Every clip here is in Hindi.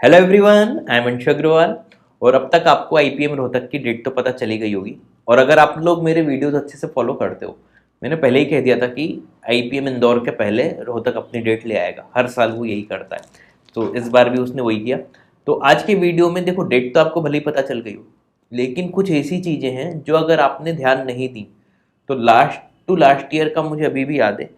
Hello everyone, I am Anshu Agrawal. और अब तक आपको आईपीएम रोहतक की डेट तो पता चली गई होगी। और अगर आप लोग मेरे वीडियोस अच्छे से फॉलो करते हो, मैंने पहले ही कह दिया था कि आईपीएम इंदौर के पहले रोहतक अपनी डेट ले आएगा। हर साल वो यही करता है, तो इस बार भी उसने वही किया। तो आज के वीडियो में देखो, डेट तो आपको भले ही पता चल गई हो, लेकिन कुछ ऐसी चीज़ें हैं जो अगर आपने ध्यान नहीं दी तो लास्ट टू लास्ट ईयर का मुझे अभी भी याद है,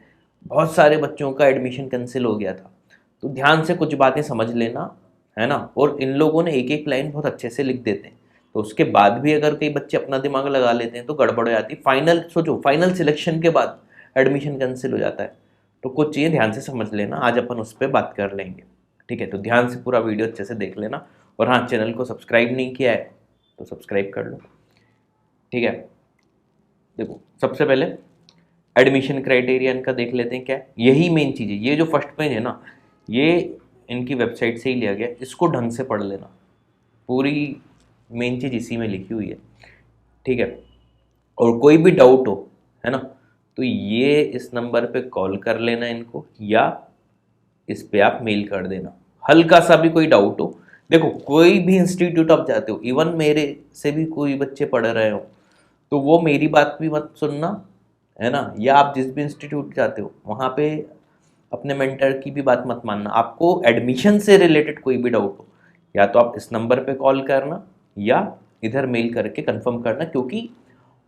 बहुत सारे बच्चों का एडमिशन कैंसिल हो गया था। तो ध्यान से कुछ बातें समझ लेना, है ना। और इन लोगों ने एक एक लाइन बहुत अच्छे से लिख देते हैं, तो उसके बाद भी अगर कई बच्चे अपना दिमाग लगा लेते हैं तो गड़बड़ हो जाती है। फाइनल सोचो, फाइनल सिलेक्शन के बाद एडमिशन कैंसिल हो जाता है। तो कुछ चीज़ें ध्यान से समझ लेना, आज अपन उस पर बात कर लेंगे। ठीक है, तो ध्यान से पूरा वीडियो अच्छे से देख लेना। और हाँ, चैनल को सब्सक्राइब नहीं किया है तो सब्सक्राइब कर लो। ठीक है, देखो सबसे पहले एडमिशन क्राइटेरिया इनका देख लेते हैं क्या है। यही मेन चीज़ है, ये जो फर्स्ट पेज है ना, ये इनकी वेबसाइट से ही लिया गया, इसको ढंग से पढ़ लेना। पूरी मेन चीज़ इसी में लिखी हुई है। ठीक है, और कोई भी डाउट हो, है ना, तो ये इस नंबर पे कॉल कर लेना इनको, या इस पे आप मेल कर देना। हल्का सा भी कोई डाउट हो, देखो कोई भी इंस्टीट्यूट आप जाते हो, इवन मेरे से भी कोई बच्चे पढ़ रहे हो, तो वो मेरी बात भी मत सुनना, है ना। या आप जिस भी इंस्टीट्यूट जाते हो वहाँ पे अपने मेंटर की भी बात मत मानना। आपको एडमिशन से रिलेटेड कोई भी डाउट हो, या तो आप इस नंबर पे कॉल करना या इधर मेल करके कंफर्म करना, क्योंकि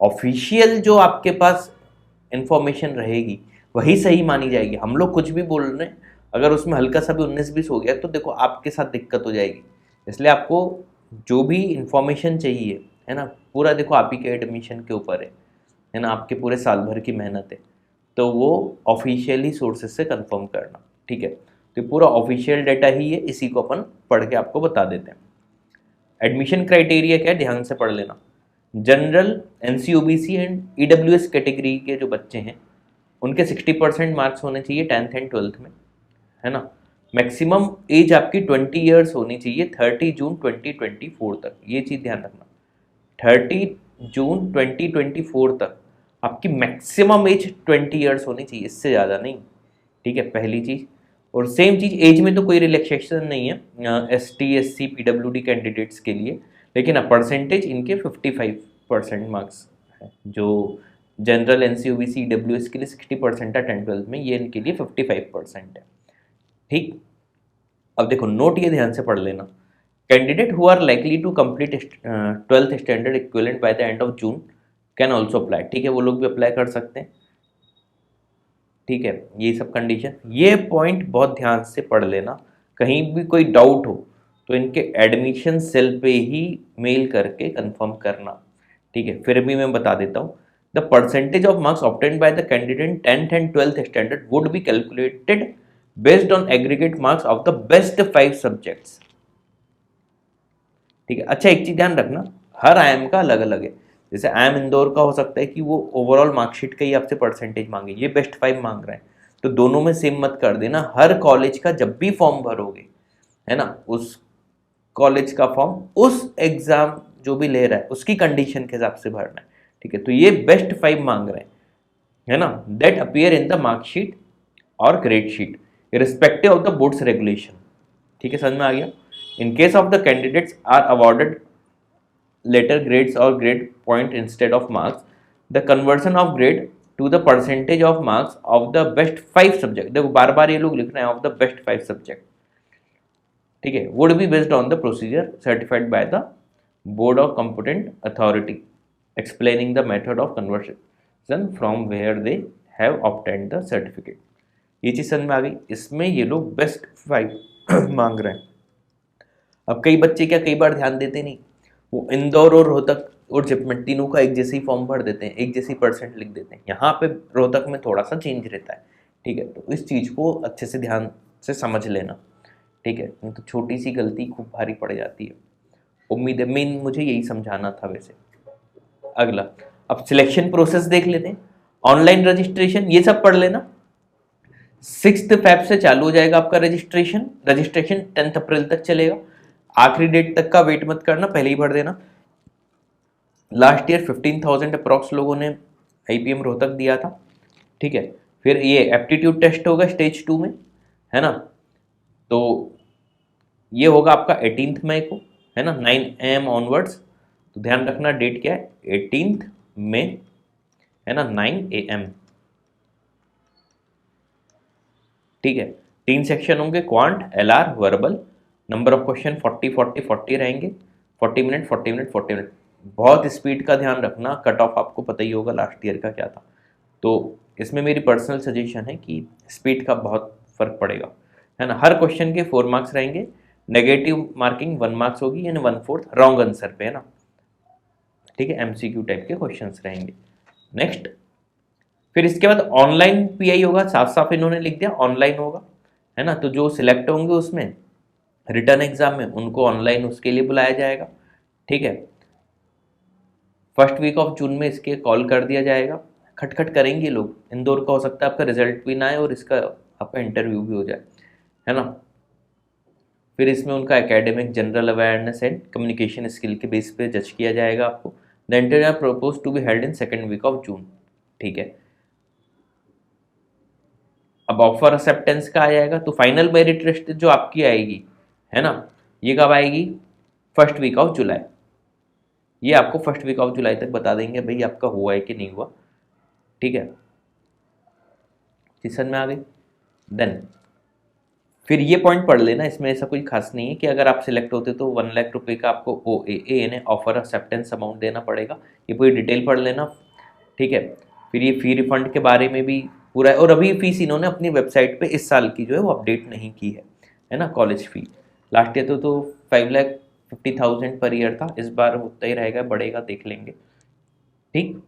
ऑफिशियल जो आपके पास इंफॉर्मेशन रहेगी वही सही मानी जाएगी। हम लोग कुछ भी बोल रहे हैं, अगर उसमें हल्का सा भी 19-20 हो गया तो देखो आपके साथ दिक्कत हो जाएगी। इसलिए आपको जो भी इंफॉर्मेशन चाहिए, है ना, पूरा देखो आप ही के एडमिशन के ऊपर है ना, आपके पूरे साल भर की मेहनत है, तो वो ऑफिशियली सोर्सेज से कंफर्म करना। ठीक है, तो पूरा ऑफिशियल डाटा ही है, इसी को अपन पढ़ के आपको बता देते हैं। एडमिशन क्राइटेरिया क्या है, ध्यान से पढ़ लेना। जनरल, एनसीओबीसी एंड ईडब्ल्यूएस कैटेगरी के जो बच्चे हैं उनके 60% मार्क्स होने चाहिए 10th एंड 12th में, है ना। मैक्सिमम एज आपकी 20 ईयर्स होनी चाहिए 30 जून 2024 तक, ये चीज़ ध्यान रखना। 30 जून 2024 तक आपकी मैक्सिमम एज 20 ईयर्स होनी चाहिए, इससे ज़्यादा नहीं। ठीक है, पहली चीज़। और सेम चीज़, एज में तो कोई रिलैक्सेशन नहीं है ST SC PWD कैंडिडेट्स के लिए, लेकिन अब परसेंटेज इनके 55% मार्क्स है। जो जनरल NC OBC EWS के लिए 60% है 10th-12th में, ये इनके लिए 55% है। ठीक, अब देखो नोट ये ध्यान से पढ़ लेना। Candidate who are likely to complete 12th standard equivalent by the end of June can also apply. ठीक है, वो लोग भी अप्लाई कर सकते हैं। ठीक है, ये सब कंडीशन, ये पॉइंट बहुत ध्यान से पढ़ लेना। कहीं भी कोई डाउट हो तो इनके एडमिशन सेल पे ही मेल करके कंफर्म करना। ठीक है, फिर भी मैं बता देता हूँ। The percentage of marks obtained by the candidate 10th and 12th standard would be calculated based on aggregate marks of the best 5 subjects. ठीक है, अच्छा एक चीज ध्यान रखना, हर आईएम का अलग अलग है। जैसे आईएम इंदौर का हो सकता है कि वो ओवरऑल मार्कशीट का ही आपसे परसेंटेज मांगे, ये बेस्ट 5 मांग रहे हैं, तो दोनों में सेम मत कर देना। हर कॉलेज का जब भी फॉर्म भरोगे, है ना, उस कॉलेज का फॉर्म उस एग्जाम जो भी ले रहा है उसकी कंडीशन के हिसाब से भरना है। ठीक है, तो ये बेस्ट 5 मांग रहे हैं, है ना, that appear in the mark sheet और grade sheet respective of the boards regulation. ठीक है, समझ में आ गया। In case of the candidates are awarded letter grades और grade point instead of marks, the conversion of grade to the percentage of marks of the best 5 subject, देखो बार बार ये लोग लिख रहे हैं ऑफ द बेस्ट 5 सब्जेक्ट। ठीक है, would be based on the procedure certified by the board of competent authority explaining the method of conversion from where they have obtained the certificate. ये चीज समझ में आ गई। इसमें ये लोग बेस्ट 5 मांग रहे हैं। अब कई बच्चे क्या कई बार ध्यान देते नहीं, वो इंदौर और रोहतक और जिपमेट तीनों का एक जैसे ही फॉर्म भर देते हैं, एक जैसी परसेंट लिख देते हैं। यहाँ पे रोहतक में थोड़ा सा चेंज रहता है। ठीक है, तो इस चीज़ को अच्छे से ध्यान से समझ लेना। ठीक है, नहीं तो छोटी सी गलती खूब भारी पड़ जाती है। उम्मीद है मेन मुझे यही समझाना था वैसे। अगला, अब सिलेक्शन प्रोसेस देख लेते हैं। ऑनलाइन रजिस्ट्रेशन ये सब पढ़ लेना। 6 फेब से चालू हो जाएगा आपका रजिस्ट्रेशन। रजिस्ट्रेशन 10 अप्रैल तक चलेगा। आखिरी डेट तक का वेट मत करना, पहले ही भर देना। लास्ट ईयर 15,000 अप्रॉक्स लोगों ने आईपीएम रोहतक दिया था। ठीक है, फिर ये एप्टीट्यूड टेस्ट होगा स्टेज 2 में, है ना। तो ये होगा आपका 18 मई को, है ना, 9 AM ऑनवर्ड्स। तो ध्यान रखना डेट क्या है, 18 मई, है ना, 9 AM। ठीक है, 3 सेक्शन होंगे, quant, LR, verbal. Number of question 40 रहेंगे, 40 मिनट 40 मिनट 40 मिनट। बहुत स्पीड का ध्यान रखना, कट ऑफ आपको पता ही होगा लास्ट ईयर का क्या था। तो इसमें मेरी पर्सनल सजेशन है कि स्पीड का बहुत फर्क पड़ेगा, है ना। हर क्वेश्चन के 4 मार्क्स रहेंगे, नेगेटिव मार्किंग 1 मार्क्स होगी, यानी 1/4 रॉन्ग आंसर पे, है ना। ठीक है, MCQ टाइप के क्वेश्चंस रहेंगे। नेक्स्ट, फिर इसके बाद ऑनलाइन PI होगा, साफ साफ इन्होंने लिख दिया ऑनलाइन होगा, है ना। तो जो सिलेक्ट होंगे उसमें रिटर्न एग्जाम में, उनको ऑनलाइन उसके लिए बुलाया जाएगा। ठीक है, फर्स्ट वीक ऑफ जून में इसके कॉल कर दिया जाएगा। खटखट करेंगे लोग, इंदौर का हो सकता है आपका रिजल्ट भी ना आए और इसका आपका इंटरव्यू भी हो जाए, है ना। फिर इसमें उनका academic, general awareness and communication skill के बेस पे जज किया जाएगा आपको। The interview are propose to be held in second week of June. ठीक है, अब ऑफर एक्सेप्टेंस का आ जाएगा, तो फाइनल मेरिट लिस्ट जो आपकी आएगी, है ना, ये कब आएगी, फर्स्ट वीक ऑफ जुलाई। ये आपको फर्स्ट वीक ऑफ जुलाई तक बता देंगे भाई आपका हुआ है कि नहीं हुआ। ठीक है, सीजन में आ गई। देन फिर ये पॉइंट पढ़ लेना, इसमें ऐसा कोई खास नहीं है कि अगर आप सिलेक्ट होते तो 1 लाख रुपए का आपको OAA यानी ऑफर एक्सेप्टेंस अमाउंट देना पड़ेगा। ये पूरी डिटेल पढ़ लेना। ठीक है, फिर ये फी रिफंड के बारे में भी पूरा है, और अभी फीस इन्होंने अपनी वेबसाइट पे इस साल की जो है वो अपडेट नहीं की है ना। कॉलेज फी लास्ट ईयर तो 5,50,000 पर ईयर था, इस बार होता ही रहेगा, बढ़ेगा, देख लेंगे। ठीक,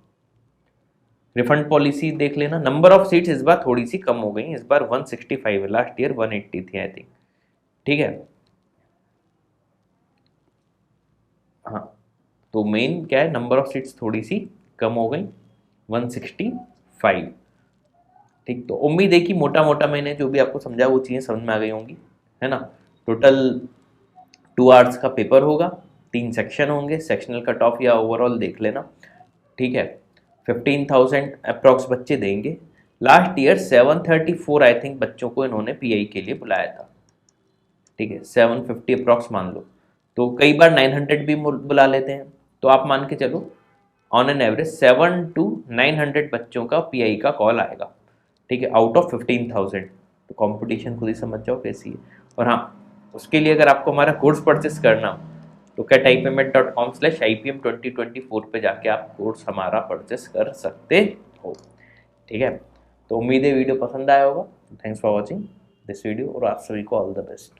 रिफंड पॉलिसी देख लेना। नंबर ऑफ सीट्स इस बार थोड़ी सी कम हो गई, इस बार 165 है, लास्ट ईयर 180 थी आई थिंक। ठीक है, हाँ, तो मेन क्या है, नंबर ऑफ सीट्स थोड़ी सी कम हो गई, 165। ठीक, तो उम्मीद है कि मोटा मोटा मैंने जो भी आपको समझा वो चीज़ें समझ में आ गई होंगी, है ना। टोटल 2 आवर्स का पेपर होगा, 3 सेक्शन होंगे, सेक्शनल कट ऑफ या ओवरऑल देख लेना। ठीक है, 15,000 अप्रॉक्स बच्चे देंगे। लास्ट ईयर 734 आई थिंक बच्चों को इन्होंने PI के लिए बुलाया था। ठीक है, 750 अप्रॉक्स मान लो, तो कई बार 900 भी बुला लेते हैं, तो आप मान के चलो ऑन एन एवरेज 700 to 900 बच्चों का PI का कॉल आएगा। ठीक है, आउट ऑफ 15,000। तो कंपटीशन खुद ही समझ जाओ कैसी है। और हाँ, उसके लिए अगर आपको हमारा कोर्स परचेस करना हो तो catypayment.com/IPM2024 पे जाके आप कोर्स हमारा परचेस कर सकते हो। ठीक है, तो उम्मीद है वीडियो पसंद आया होगा। Thanks for watching this video और आप सभी को ऑल द बेस्ट।